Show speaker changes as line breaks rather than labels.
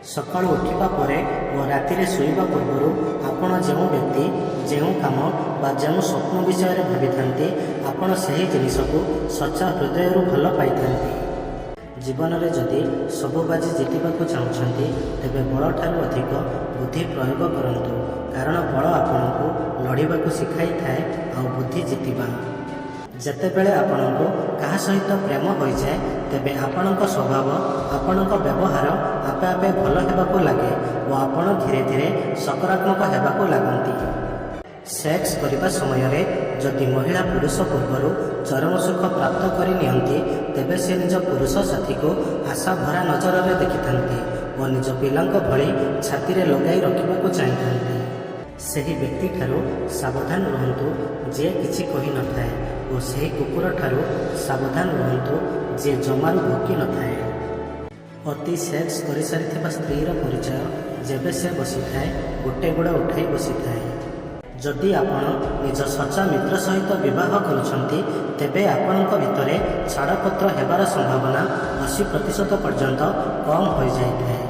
ସକାଳୁ ଉଠିବା ପରେ ଓ ରାତିରେ ଶୋଇବା ପୂର୍ବରୁ ଆପଣ ଯେଉଁ ବ୍ୟକ୍ତି, ଯେଉଁ କାମ ବା ଯେଉଁ ସ୍ୱପ୍ନ ବିଷୟରେ ଭାବିଥାନ୍ତି, ଆପଣ ସେହି ଜିନିଷକୁ ସଚ୍ଚା ହୃଦୟରୁ ଭଲ ପାଇଥାନ୍ତି। ଜୀବନରେ ଯଦି ସବୁ ବାଜି ଜିତିବାକୁ ଚାହୁଁଛନ୍ତି, ତେବେ ବଳଠାରୁ ଅଧିକ ବୁଦ୍ଧି ପ୍ରୟୋଗ କରନ୍ତୁ, କାରଣ ବଳ ଆପଣଙ୍କୁ ଲଢ଼ିବାକୁ ଶିଖାଇଥାଏ ଆଉ ବୁଦ୍ଧି ଜିତିବା। ଯେତେବେଳେ ଆପଣଙ୍କୁ କାହା ସହିତ ପ୍ରେମ ହୋଇଯାଏ, ତେବେ ଆପଣଙ୍କ ସ୍ୱଭାବ, ଆପଣଙ୍କ ବ୍ୟବହାର ଆପେ ଆପେ ଭଲ ହେବାକୁ ଲାଗେ ଓ ଆପଣ ଧୀରେ ଧୀରେ ସକାରାତ୍ମକ ହେବାକୁ ଲାଗନ୍ତି। ସେକ୍ସ କରିବା ସମୟରେ ଯଦି ମହିଳା ପୁରୁଷ ପୂର୍ବରୁ ଚରମ ସୁଖ ପ୍ରାପ୍ତ କରି ନିଅନ୍ତି, ତେବେ ସେ ନିଜ ପୁରୁଷ ସାଥୀକୁ ଆଶା ଭରା ନଜରରେ ଦେଖିଥାନ୍ତି ଓ ନିଜ ପିଲାଙ୍କ ଭଳି ଛାତିରେ ଲଗାଇ ରଖିବାକୁ ଚାହିଁଥାନ୍ତି। ସେହି ବ୍ୟକ୍ତିଠାରୁ ସାବଧାନ ରୁହନ୍ତୁ ଯିଏ କିଛି କହିନଥାଏ ଓ ସେହି କୁକୁରଠାରୁ ସାବଧାନ ରୁହନ୍ତୁ ଯିଏ ଜମାରୁ ଭୋକି ନଥାଏ। ଅତି ସେକ୍ସ କରିସାରିଥିବା ସ୍ତ୍ରୀର ପରିଚୟ ଯେବେ ସେ ବସିଥାଏ, ଗୋଟେ ଗୋଡ଼ ଉଠାଇ ବସିଥାଏ। ଯଦି ଆପଣ ନିଜ ସଚ୍ଚା ମିତ୍ର ସହିତ ବିବାହ କରୁଛନ୍ତି, ତେବେ ଆପଣଙ୍କ ଭିତରେ ଛାଡ଼ପତ୍ର ହେବାର ସମ୍ଭାବନା 80% ପର୍ଯ୍ୟନ୍ତ କମ୍ ହୋଇଯାଇଥାଏ।